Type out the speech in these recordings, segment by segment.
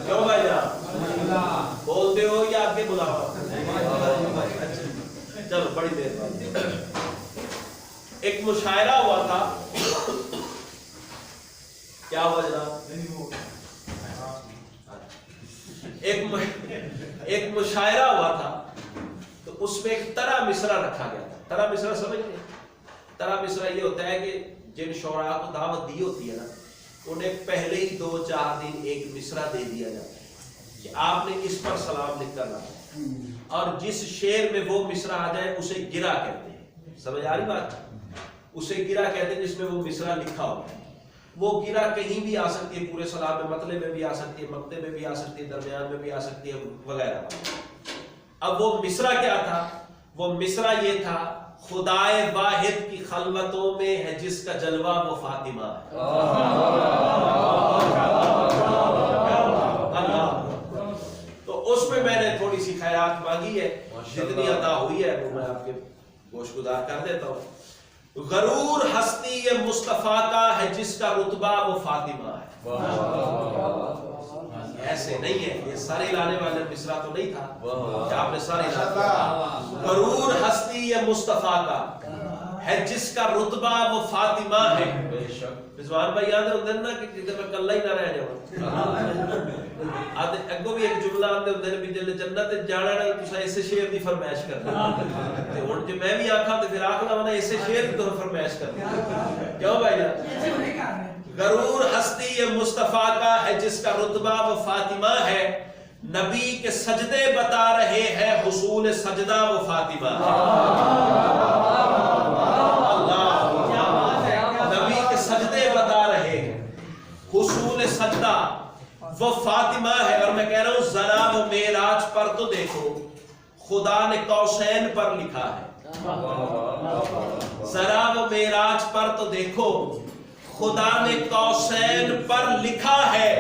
کیوں بھائی جان بولتے ہو یا آگے بلاوا؟ چلو بڑی دیر بعد ایک مشاعرہ ہوا تھا. کیا ہوا جناب؟ ایک مشاعرہ ہوا تھا تو اس میں ایک طرح مصرع رکھا گیا تھا. طرح مصرع سمجھتے ہیں؟ طرح مصرع یہ ہوتا ہے کہ جن شعراء کو دعوت دی ہوتی ہے نا انہیں پہلے ہی 2-4 دن ایک مصرع دے دیا جاتا ہے کہ آپ نے اس پر سلام لکھ کر لانا اور جس شعر میں وہ مصرع آ جائے اسے گرا کہتے ہیں. سمجھ آ رہی بات؟ اسے گرا کہتے ہیں جس میں وہ مصرع لکھا ہوتا ہے. وہ گرا کہیں بھی آ سکتی ہے, پورے سلام میں مطلب میں بھی آ سکتی ہے, مقطع میں بھی آ سکتی ہے, درمیان میں بھی آ سکتی ہے وغیرہ. اب وہ مصرع کیا تھا؟ وہ مصرع یہ تھا خدائے واحد کی خلوتوں میں ہے جس کا جلوہ وہ فاطمہ ہے. تو اس میں میں نے تھوڑی سی خیرات مانگی ہے, جتنی عطا ہوئی ہے وہ میں آپ کے گوش گزار کر دیتا ہوں. غرور ہستی یہ مصطفیٰ کا ہے جس کا رتبہ وہ فاطمہ ہے. ایسے نہیں ہے, یہ سارے لانے والے مصرع تو نہیں تھا کہ آپ نے سارے لانے. غرور ہستی یہ مصطفیٰ کا ہے جس کا رتبہ وہ فاطمہ ہے. رضوان بھائی یاد ہوندے نا کہ جدے میں کلا ہی نہ رہ جاواں. آدھے اگوں بھی ایک جملہ آندے ہوندے نے بھی جلے جنت جانا ہے تساں اسے شعر دی فرمائش کرنا تے ہن جے میں بھی آکھاں تے پھر آکھنا ہونا اسے شعر دی تو فرمائش کرنا. کیوں بھائی جان؟ غرور ہستی یہ مصطفیٰ کا ہے جس کا رتبہ وہ فاطمہ ہے. نبی کے سجدے بتا رہے ہیں حصول سجدہ وہ فاطمہ ہے. نبی کے سجدے بتا رہے ہیں حصول سجدہ وہ فاطمہ ہے. اور میں کہہ رہا ہوں ذرا وہ معراج پر تو دیکھو خدا نے قوسین پر لکھا ہے. ذرا وہ معراج پر تو دیکھو خدا نے قوسین پر لکھا ہے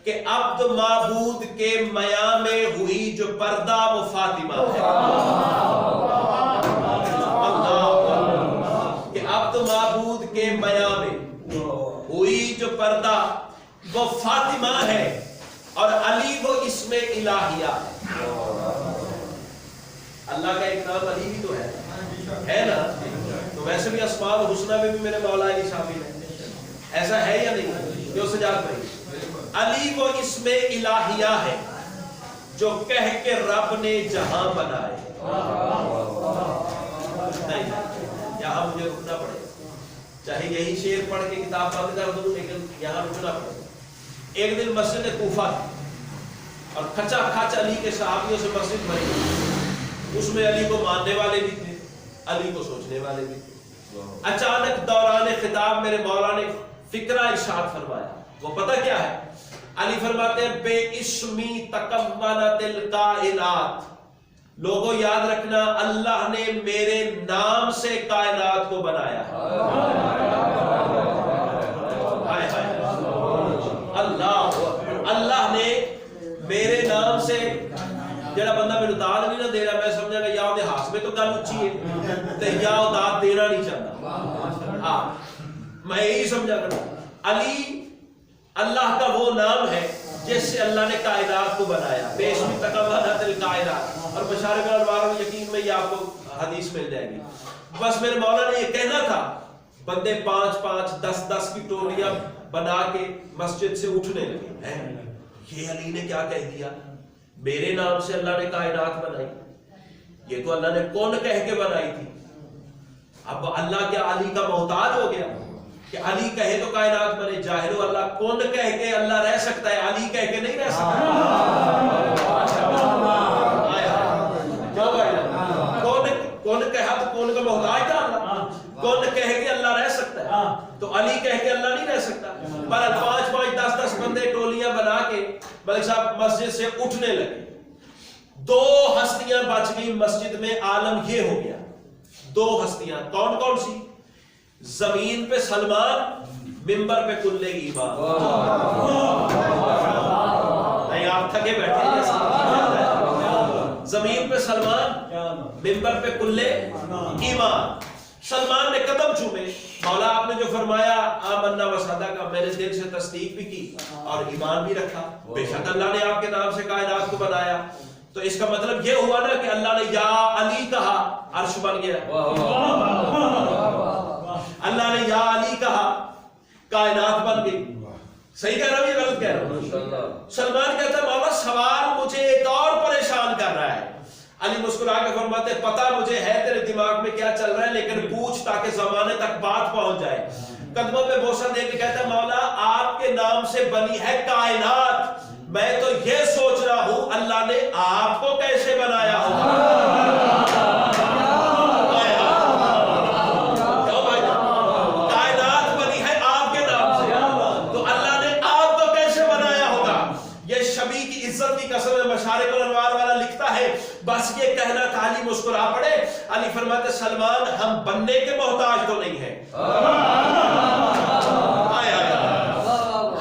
کہ عبد معبود کے میاں میں ہوئی جو پردہ وہ فاطمہ ہے. کہ عبد معبود کے میاں میں ہوئی جو پردہ وہ فاطمہ ہے اور علی وہ اسم الہیہ ہے. اللہ کا ایک نام علی بھی تو ہے نا. تو ویسے بھی اسماء الحسنہ میں بھی میرے مولا علی شامل ہے. ایسا ہے یا نہیں؟ جو سجاد بھائی علی وہ اسم الہیہ ہے جو کہہ کے رب نے جہاں بنائے. نہیں یہاں مجھے رکنا پڑے, چاہے یہی شعر پڑھ کے کتاب بند کر دوں لیکن یہاں رکنا پڑے. ایک دن مسجد کوفہ اور کھچا کھچ علی کے صحابیوں سے مسجد بھری. اس میں علی کو ماننے والے بھی تھے, علی کو سوچنے والے بھی تھے. اچانک دوران خطاب میرے مولا نے فکرہ ارشاد فرمایا. وہ پتہ کیا ہے؟ علی فرماتے ہیں بے اسمی تکملت الکائنات. لوگوں یاد رکھنا اللہ نے میرے نام سے کائنات کو بنایا ہے. اللہ نے میرے نام سے, جڑا بندہ میرے داد نہیں نہ دے رہا میں سمجھا گا یا وہ ہاتھ میں تو گل اچھی ہے تے یا وہ داد دینا نہیں چاہتا. ہاں میں یہی سمجھا کروں علی اللہ کا وہ نام ہے جس سے اللہ نے کائنات کو بنایا. بے اسمی تکملت الکائنات. اور بشار بالانوار یقین میں یہ آپ کو حدیث مل جائے گی. بس میرے مولا نے یہ کہنا تھا بندے 5-5 10-10 کی ٹولیاں بنا کے مسجد سے اٹھنے لگے. یہ علی نے کیا کہہ دیا, میرے نام سے اللہ نے کائنات بنائی. یہ تو اللہ نے کون کہہ کے بنائی تھی. اب اللہ کیا علی کا محتاج ہو گیا کہ علی کہے تو کائنات بنے؟ ظاہر ہو اللہ کون کہہ کے اللہ رہ سکتا ہے, علی کہہ کے نہیں رہ سکتا. کون کہا تو کون کا محتاج تھا اللہ, کون کہہ کے اللہ رہ سکتا ہے تو علی کہہ کے اللہ نہیں رہ سکتا. پر 5-5 10-10 بندے ٹولیاں بنا کے ملک صاحب مسجد سے اٹھنے لگے. 2 ہستیاں بچ گئی مسجد میں. عالم یہ ہو گیا 2 ہستیاں. کون کون سی؟ زمین پہ سلمان, منبر پہ کلے ایمان. نہیں آپ تھکے بیٹھے ہیں. زمین پہ سلمان, منبر پہ کلے ایمان. سلمان نے قدم چومے, مولا آپ نے جو فرمایا آمنا وصدقہ، میں نے دل سے تصدیق بھی کی اور ایمان بھی رکھا، بے شک اللہ نے آپ کے نام سے کائنات کو بنایا. تو اس کا مطلب یہ ہوا نا کہ اللہ نے یا علی کہا، عرش بن گیا. اللہ نے یا علی کہا، کائنات بن گئی. صحیح کہہ رہا ہوں یا غلط کہہ رہا ہوں؟ سلمان کہتا ہے مولا سوال مجھے ایک اور پریشان کر رہا ہے. علی مسکرا کے فرماتے پتہ مجھے ہے تیرے دماغ میں کیا چل رہا ہے، لیکن پوچھ تاکہ زمانے تک بات پہنچ جائے. قدموں پہ بوسہ دے کے کہتا ہے مولا آپ کے نام سے بنی ہے کائنات، میں تو یہ سوچ رہا ہوں اللہ نے آپ کو کیسے بنایا ہوگا. کائنات بنی ہے آپ کے نام سے، تو اللہ نے آپ کو کیسے بنایا ہوگا. یہ شبیہ کی عزت کی قسم ہے. مشارق الانوار والا لکھتا ہے بس یہ کہنا تھا. علی مسکرا پڑے. علی فرماتے سلمان ہم بننے کے محتاج تو نہیں ہیں،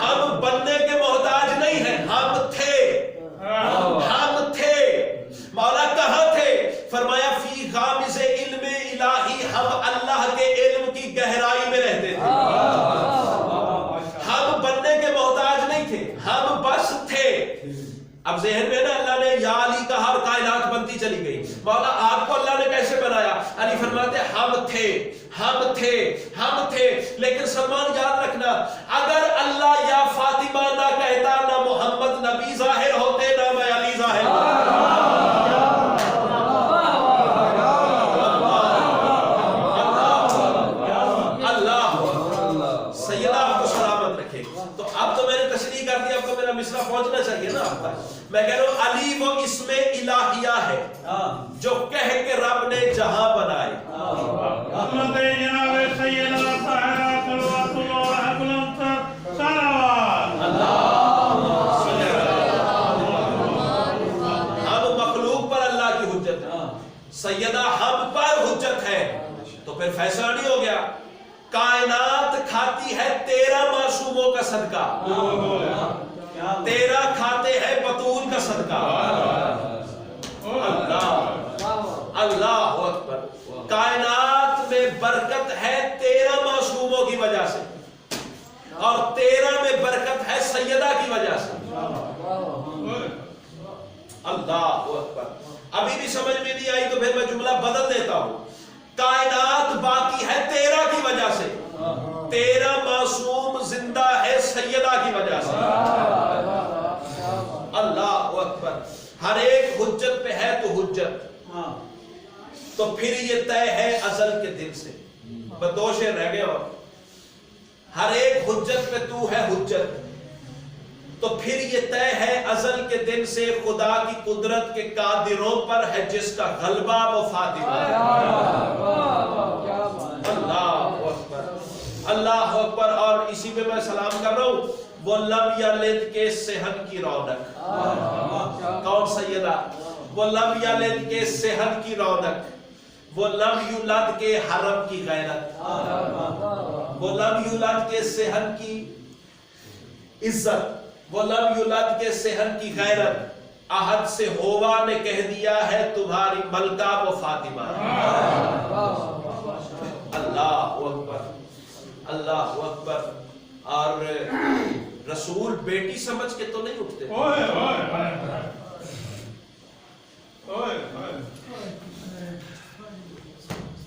ہم بننے کے محتاج نہیں ہیں، ہم تھے. مولا کہاں تھے؟ فرمایا فی غامض علم الہی، ہم اللہ کے علم کی گہرائی میں رہتے تھے. ہم بننے کے محتاج نہیں تھے، ہم بس تھے. اب ذہن میں نا اللہ نے یا علی کہا اور کائنات بنتی چلی گئی. مولا آپ کو اللہ نے کیسے بنایا؟ علی فرماتے ہم تھے. لیکن سلمان یاد رکھنا اگر اللہ یا فاطمہ نہ کہتا نہ محمد نبی ظاہر ہوتے نہ میں علی ظاہر ہوتا. اللہ سیدہ آپ کو سلامت رکھے. تو اب تو میں نے تشریح کر دی، اب تو میرا مصرع پہنچنا چاہیے نا آپ تک. میں کہہ رہا ہوں علی وہ اسم الہیہ ہے جو کہہ کے رب نے جہاں بنائے. ہم مخلوق پر اللہ کی حجت ہے، سیدہ ہم پر حجت ہے. تو پھر فیصلہ نہیں ہو گیا. کائنات کھاتی ہے 13 معصوموں کا صدقہ، 13 کھاتے ہیں بطول کا صدقہ. اللہ اکبر. کائنات میں برکت ہے 13 معصوموں کی وجہ سے، اور 13 میں برکت ہے سیدہ کی وجہ سے. اللہ اکبر. ابھی بھی سمجھ میں نہیں آئی تو پھر میں جملہ بدل دیتا ہوں. کائنات باقی ہے 13 کی وجہ سے، 13 معصوم زندہ ہے سیدہ کی وجہ سے. اللہ اکبر. ہر ایک حجت پہ ہے تو حجت، تو پھر یہ طے ہے ازل کے دن سے. دو شعر رہ گئے. اور ہر ایک حجت پہ تو ہے حجت، تو پھر یہ طے ہے ازل کے دن سے خدا کی قدرت کے قادروں پر ہے جس کا غلبہ وہ فاطمہ. اللہ اکبر. اللہ اکبر. اور اسی پہ میں سلام کر رہا ہوں. وہ لم یلد کے صحن کی رونق. کون سیدہ؟ وہ لم یلد کے صحن کی رونق، وہ لم یولد کے حرم کی غیرت، وہ لم یولد کے صحن کی عزت، وہ لم یولد کے صحن کی غیرت. احد سے ہوا نے کہہ دیا ہے تمہاری ملکہ وہ فاطمہ. اللہ اکبر. اللہ اکبر. اور رسول بیٹی سمجھ کے تو نہیں اٹھتے.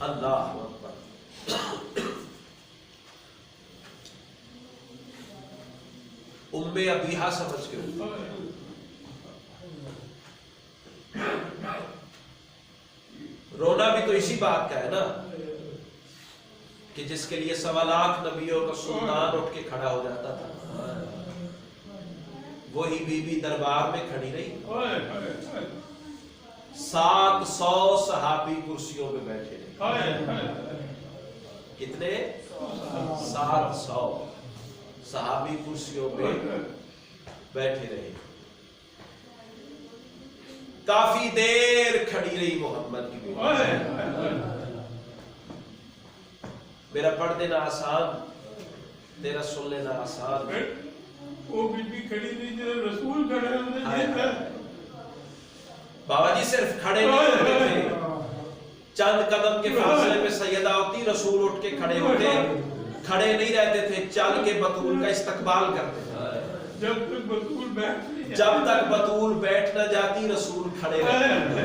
اللہ اکبر. ام ابیہا سمجھ کے اٹھتے. رونا بھی تو اسی بات کا ہے نا کہ جس کے لیے 1.25 لاکھ نبیوں کا سلطان اٹھ کے کھڑا ہو جاتا تھا، وہی بی بی دربار میں کھڑی رہی. 700 صحابی کرسیوں پہ بیٹھے رہے. کتنے؟ 700 صحابی کرسیوں پہ بیٹھے رہے. کافی دیر کھڑی رہی محمد کی بیٹی. میرا پڑھ دینا آسان، تیرا سن لینا آسان. وہ بی بی کھڑی نہیں جو رسول کھڑے ہوتے. بابا جی صرف کھڑے نہیں ہوتے تھے، चंद कदम के फासले पे सैयदा होती, रसूल उठ के खड़े होते, खड़े नहीं रहते थे, चल के बतूल का इस्तकबाल करते थे। जब तक बतूल बैठ न जाती रसूल खड़े रहते।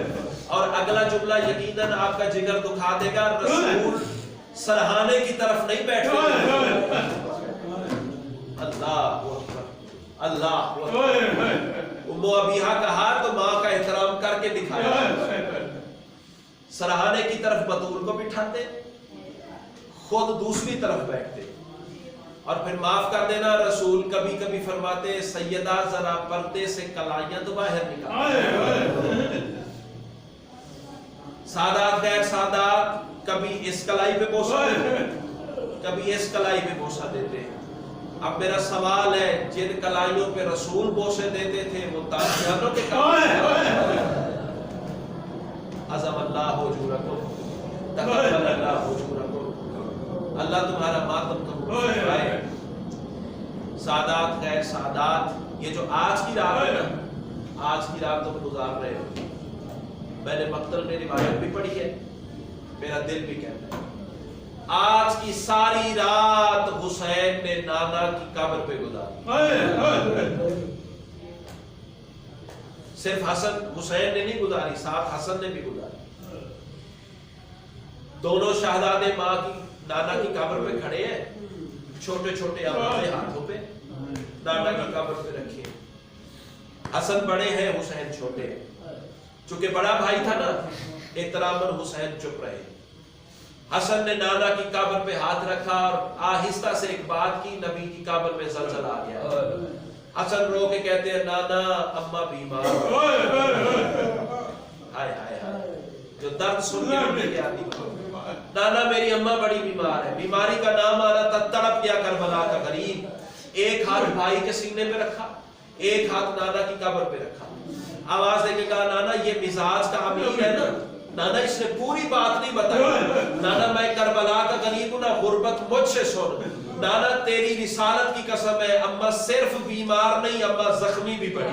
और अगला जुमला यकीनन आपका जिगर दुखा देगा, रसूल सरहाने की तरफ नहीं बैठते। अल्लाह अल्लाह, उम्मो अबीहा का हाथ तो माँ का एहतराम करके दिखाया, सरहाने की तरफ बतूल को बिठाते, खुद दूसरी तरफ बैठते। और फिर माफ कर देना, रसूल कभी कभी फरमाते, सैयदा जरा पर्दे से कलाइयां तो बाहर निकाल। सादात गैर सादात कभी इस कलाई पे बोसा देते, कभी इस कलाई पे बोसा देते। अब मेरा सवाल है, जिन कलाइयों पे रसूल बोसे देते थे वो ताजदारों के अज़म अल्लाह हुजूरकुम, तक़ब्बल अल्लाह हुजूरकुम। अल्लाह तुम्हारा मातम कबूल फरमाए। सादात गैर सादात, ये जो आज की रात है ना, आज की रात तुम गुजार रहे हो, मैंने मक्तल में रिवायत भी पढ़ी है, मेरा दिल भी कहता है, आज की सारी रात हुसैन ने नाना की कब्र पे गुजारी। सिर्फ हसन हुसैन ने नहीं गुजारी, साथ हसन ने भी गुजारी। दोनों शहजादे माँ की नाना की कब्र पे खड़े हैं, छोटे छोटे अपने हाथों पे नाना की कब्र पे रखे। हसन बड़े हैं, हुसैन छोटे हैं। चूंकि बड़ा भाई था ना, एहतरामन हुसैन चुप रहे। हसन ने नाना की कब्र पे हाथ रखा और आहिस्ता से एक बात की, नबी की कब्र में ज़लज़ला आ गया। हसन रो के कहते हैं, नाना अम्मा बीमार। हाय हाय हाय, जो दर्द सुन के उठ गया, नाना मेरी अम्मा बड़ी बीमार है। बीमारी का नाम आ रहा था, तड़प गया करबला का गरीब। एक हाथ भाई के सीने पे रखा, एक हाथ नाना की कब्र पे रखा, आवाज देके कहा, नाना ये मिजाज का अमीर है ना, नाना इसने पूरी बात नहीं बताई। नाना मैं करबला का गरीब हूं ना, गुर्बत मुझसे सुन। नाना तेरी रिसालत की कसम है, अम्मा सिर्फ बीमार नहीं, अम्मा जख्मी भी पड़ी।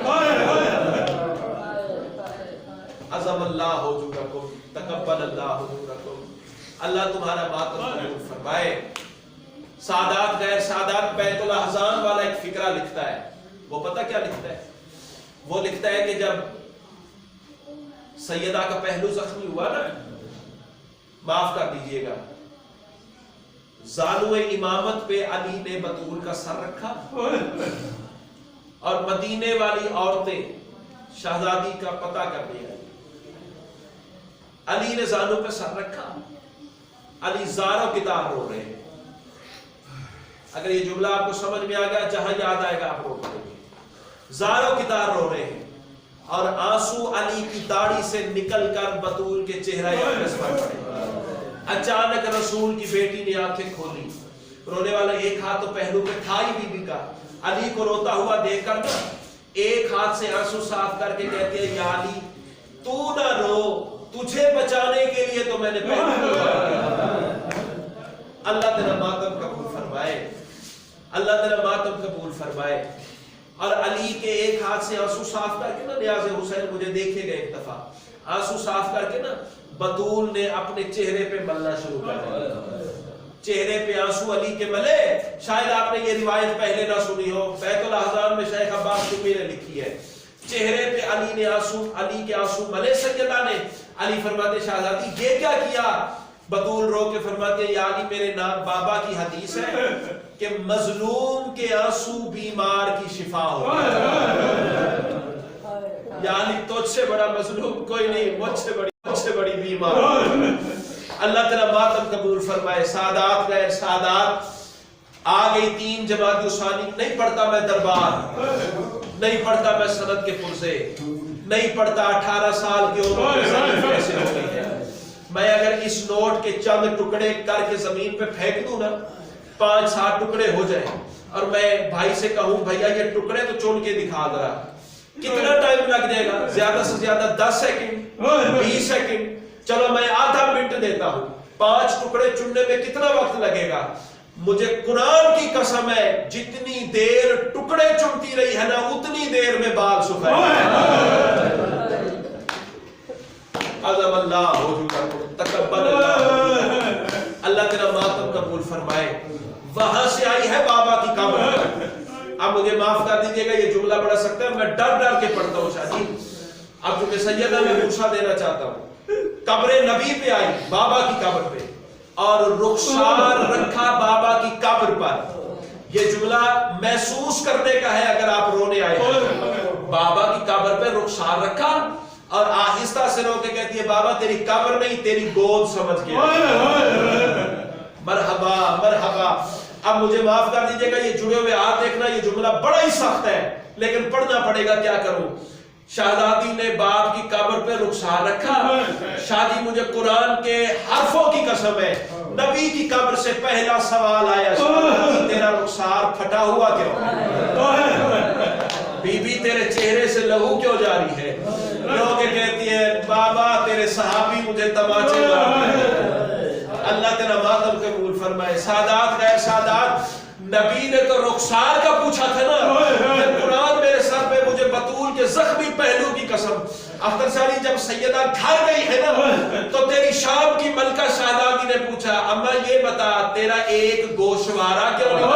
अज़म अल्लाह हुजूरकुम, तक़ब्बल अल्लाह हुजूरकुम। अल्लाह तुम्हारा मातम कबूल फरमाए। सादात गैर सादात बैतुल अहज़ान वाला एक फिक्रा लिखता है, वो पता क्या लिखता है? वो लिखता है कि जब सैयदा का पहलू जख्मी हुआ ना, माफ कर दीजिएगा, ज़ानुए इमामत पे अली ने बतूल का सर रखा और मदीने वाली औरतें शहजादी का पता करने आई। अली ने ज़ानू पे सर रखा, अली ज़ारो किताब रो रहे हैं। अगर ये जुमला आपको समझ में आ गया, जहां याद आएगा आप रो पड़ेंगे। ज़ारो किताब रो रहे हैं और आंसू अली की दाढ़ी से निकलकर बतूल के चेहरे पर पड़े। अचानक रसूल की बेटी ने आंखें खोली, रोने वाला एक हाथ तो पहलू पे था ही बीबी का। अली को रोता हुआ देखकर ना, एक हाथ से आंसू साफ करके कहती है, या अली तू ना रो, तुझे बचाने के लिए तो मैंने पहलू। अल्लाह तेरा मातम कबूल फरमाए, अल्लाह तेरा मातम कबूल फरमाए। और अली के एक हाथ से आंसू साफ करके ना, नियाज़ हुसैन मुझे देखेगा एक दफा, आंसू साफ करके ना बतूल ने अपने चेहरे पे मलना शुरू कर दिया। चेहरे पे आंसू अली के मले। शायद आपने ये रिवायत पहले ना सुनी हो, बैतुल अहज़ान में शेख अब्बास शुमी ने लिखी है। चेहरे पे अली ने आंसू, अली के आंसू मले सैयदा ने। अली फरमाते, शहजादी ये क्या किया? बतूल रो के फरमाते, या अली मेरे नाम बाबा की हदीस है कि मजलूम के आंसू बीमार की शिफा हो। या अली तुझसे बड़ा मजलूम कोई नहीं, मुझसे बड़ी बीमार। अल्लाह तेरा मातम कबूल फरमाए। सादात गैर सादात, आ गई 3 जमात उस्मानी। नहीं पढ़ता मैं दरबार, नहीं पढ़ता मैं सनद के पुरजे, नहीं पढ़ता 18 साल की उम्र में कैसे हो गई है। मैं अगर इस नोट के चंद टुकड़े करके जमीन पे फेंक दूं ना, 5-7 टुकड़े हो जाए, और मैं भाई से कहूं भैया ये टुकड़े तो चुन के दिखा दे रहा, कितना टाइम लग जाएगा? ज्यादा से ज्यादा 10 सेकंड, 20 सेकंड, चलो मैं आधा मिनट देता हूं। 5 टुकड़े चुनने में कितना वक्त लगेगा? मुझे कुरान की कसम है, जितनी देर टुकड़े चुनती रही है ना, उतनी देर में बाल सुखाए। अज़म अल्लाह हुजूरकुम, तक़ब्बल मातम कबूल फरमाए, वहां से आई है बाबा की कब्र। अब मुझे माफ कर दीजिएगा, ये जुमला पढ़ सकता है, मैं डर डर के पढ़ता हूँ शादी। अब चूंकि सैयदा मैं पूछा देना चाहता हूँ, कब्र नबी पे आई, बाबा की कब्र पे, और रुखसार रखा बाबा की कब्र पर। ये जुमला महसूस करने का है अगर आप रोने आए हैं। बाबा की कब्र पे रुखसार रखा और आहिस्ता से रो के कहती है, बाबा तेरी कब्र नहीं तेरी गोद समझ गया। मरहबा मरहबा। अब मुझे माफ कर दीजिएगा, ये जुड़े हुए हाथ देखना, ये जुमला बड़ा ही सख्त है लेकिन पढ़ना पड़ेगा, क्या करूं। शाहजादी ने बाप की कब्र पे रुखसार रखा। शादी मुझे कुरान के हरफों की कसम है, नबी की कब्र से पहला सवाल आया, तेरा रुखसार फटा हुआ क्यों? बीबी तेरे चेहरे से लहू क्यों जारी है? रो के कहती है, बाबा तेरे सहाबी मुझे तमाचे मारते। अल्लाह तेरा मातम कबूल फरमाए। सादात गैर सादात, नबी ने तो रुखसार का पूछा था ना, कुरान मेरे सर पे मुझे बतूल के जख्मी पहलू की कसम। अख्तर सारी जब सैयदा घर गई है ना, तो तेरी शाम की मलका शाहजादी ने पूछा, अम्मा ये बता तेरा एक गोशवारा क्यों नहीं,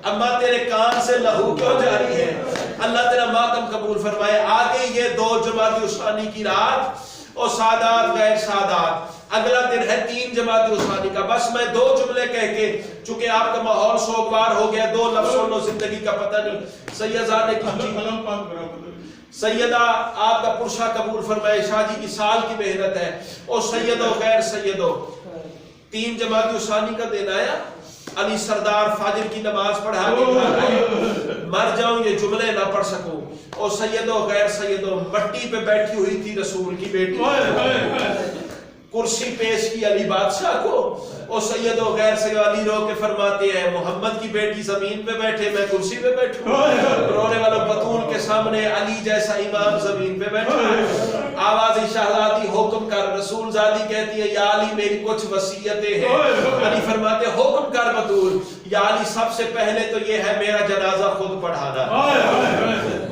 अम्मा तेरे कान से लहू क्यों जारी है? अल्लाह तेरा मातम कबूल फरमाए। आगे ये 2 जमाती उस्मानी की रात और सादात गैर सादात, अगला दिन है 3 जमाती उस्मानी का। बस मैं 2 जुमले कह के, चूंकि आपका माहौल सोगवार हो गया, 2 लफ्ज़ सुन लो, जिंदगी का पता नहीं। सैयदाने की सैयदा आपका पुरशा कबूल फरमाए, शादी की साल की मेहनत है। और सैयदो गैर सैयदो, 3 जमाती उस्मानी का दिन आया, अली सरदार फाजिर की नमाज पढ़ा के घर आए, मर जाऊं ये जुमले ना पढ़ सकूं। और सैयदो गैर सैयदो, मट्टी पे बैठी हुई थी रसूल की बेटी, कुर्सी पेश की अली बादशाह को। और सैयदो गैर सैयदो, अली रो के फरमाते हैं, मोहम्मद की बेटी जमीन पे बैठे, मैं कुर्सी पे बैठूं। रोने वालों बतूल के सामने अली जैसा इमाम जमीन पे बैठा। आवाज़ शहजादी हुक्म कर। रसूल जादी कहती है, या अली मेरी कुछ वसीयतें हैं। अली फरमाते, हुक्म कर बतूल। या अली सबसे पहले तो ये है मेरा जनाजा खुद पढ़ाना,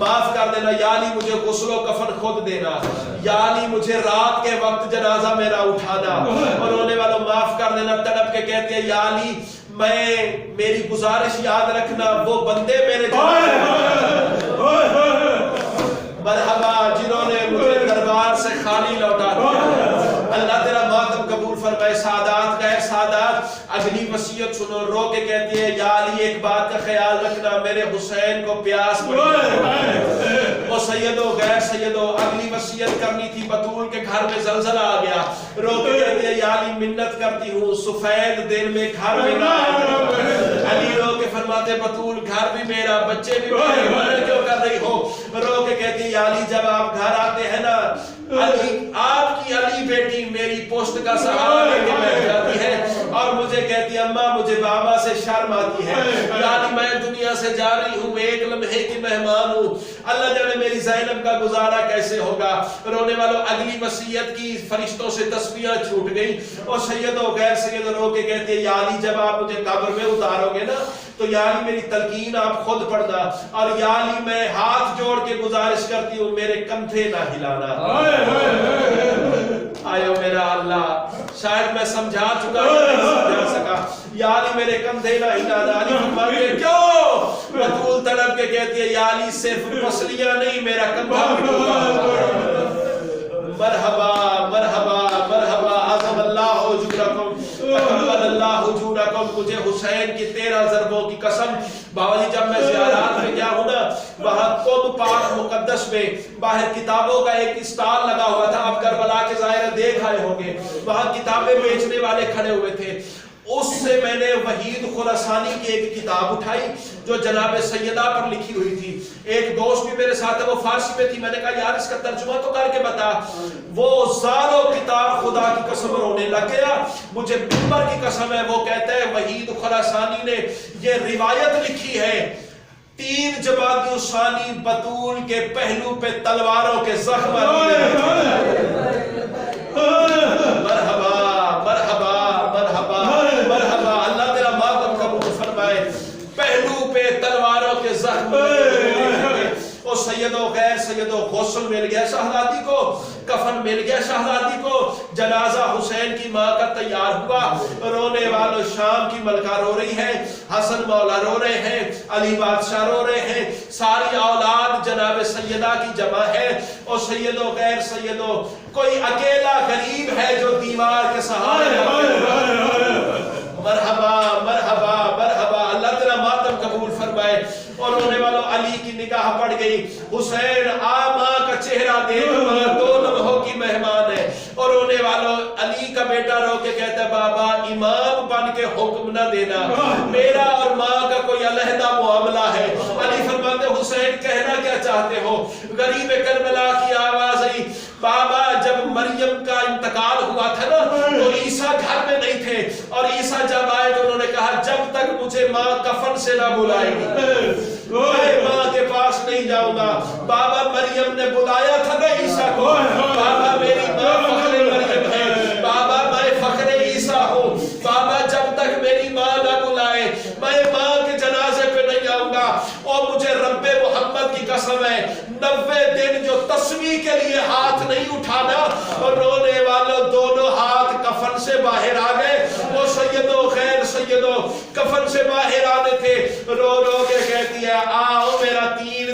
माफ कर देना। या अली मुझे गुस्लो कफन खुद देना। या अली मुझे रात के वक्त जनाजा मेरा उठाना। और रोने वालों माफ कर देना। तड़प के कहते हैं, या अली मैं मेरी गुजारिश याद रखना, वो बंदे मेरे मरहबा जिन्होंने मुझे दरबार से खाली लौटा दिया। अल्लाह तेरा मातम कबूल फरमाए। सादात गैर सादात, अगली वसीयत सुनो। रो के कहती है, या अली एक बात का ख्याल रखना, मेरे हुसैन को प्यास पड़ी। और सैयदो गैर सैयदो, अगली वसीयत करनी थी, बतूल के घर में जलजला आ गया। रो के कहती है, या अली मिन्नत करती हूँ सफेद दिन में घर में ना आए। अली रो के फरमाते, बतूल घर भी मेरा, बच्चे भी मेरे, मदद क्यों कर रही हो? रो के कहती है, या अली जब आप घर आते हैं ना, अली आपकी अली बेटी मेरी पोस्ट का सहारा लेके बैठ जाती है और मुझे कहती है, अम्मा मुझे बाबा से शर्म आती है, यानी मैं दुनिया से जा रही हूँ, एक लम्हे की मेहमान हूँ, अल्लाह जाने मेरी ज़ैनब का गुजारा कैसे होगा। रोने वालों अगली वसीयत की, फरिश्तों से तस्बीह छूट गई। और सैयद और गैर सैयद रो के कहते हैं, या अली जब आप मुझे कब्र में उतारोगे ना, तो या अली मेरी तलकीन आप खुद पढ़ना, और या अली मैं हाथ जोड़ के गुजारिश करती हूँ मेरे कंधे ना हिलाना। आयो मेरा अल्लाह, शायद मैं समझा चुका हूं, नहीं समझा सका। या अली मेरे कंधे ना हिलाना। अली फरमाते क्यों? बतूल तड़प के कहती है, या अली सिर्फ पसलियां नहीं मेरा कंधा भी टूटा। मरहबा मरहबा मरहबा, आज़म अल्लाह जुरकुम तक़ब्बल अल्लाह जुरकुम। मुझे हुसैन की 13 ज़रबों की कसम, बावली जब मैं ज़ियारत में गया हूं ना, वहां कुतुब पाक मुकद्दस में बाहर किताबों का एक स्टॉल लगा हुआ था। आप करबला के ज़ाहिर देख आए होंगे, वहां किताबें बेचने वाले खड़े हुए थे। उससे मैंने वहीद खुरासानी की एक किताब उठाई जो जनाब सैयदा पर लिखी हुई थी। एक दोस्त भी मेरे साथ है, वो फारसी में थी। मैंने कहा यार इसका तर्जुमा तो करके बता। वो ज़ारो किताब खुदा की कसम रोने लग गया। मुझे मिंबर की कसम है, वो कहता है वहीद खुरासानी ने ये रिवायत लिखी है, 3 जमाती उसानी बतूल के पहलू पे तलवारों के जख्म। मरहबा मरहबा मरहबा मरहबा, अल्लाह तेरा मातम कबूल फरमाए। पहलू पे तलवारों के जख्म। और सैयदो गैर सैयदो गुस्ल मिल गया शहजादी को, कफन मिल गया शहजादी को, जनाजा हुसैन की माँ का तैयार हुआ। रोने वालों, शाम की मलका रो रही है, हसन मौला रो रहे हैं, अली बादशाह रो रहे हैं, सारी औलाद जनाब सैयदा की जमा है। और सैयदो गैर सैयदो, कोई अकेला गरीब है जो दीवार के सहारे मरहबा मरहबा मरहबा, अल्लाह तेरा मातम कबूल फरमाए। और रोने वालों, अली की निगाह पड़ गई, हुसैन आ माँ का चेहरा देख, माँ 2 लम्हों की मेहमान है। और रोने वालों, अली का बेटा रो के कहता है बाबा इमाम बन के हुक्म न देना, मेरा और माँ का कोई अलहदा मामला है। अली फरमाते हुसैन कहना क्या चाहते हो? गरीब करबला की आवाज आई, बाबा जब मरियम का इंतकाल हुआ था ना तो ईसा घर में नहीं थे, और ईसा जब आए तो उन्होंने कहा जब तक मुझे माँ कफन से ना बुलाएगी मैं माँ के पास नहीं जाऊंगा। बाबा मरियम ने बुलाया था ना ईसा को, बाबा मेरी माँ फखरे मरियम है, बाबा मैं फखरे ईसा हूँ, बाबा जब तक मेरी माँ ना बुलाए मैं माँ के जनाजे पे नहीं आऊंगा। और मुझे रब्बे मोहम्मद की कसम है 90 दिन जो तस्वीर के लिए हाथ नहीं उठाना। और रोने वालों, दोनों हाथ कफन से बाहर आ गए। वो सैयदो खैर सैयदो कफन से बाहर आने थे, रो रो के कहती है आओ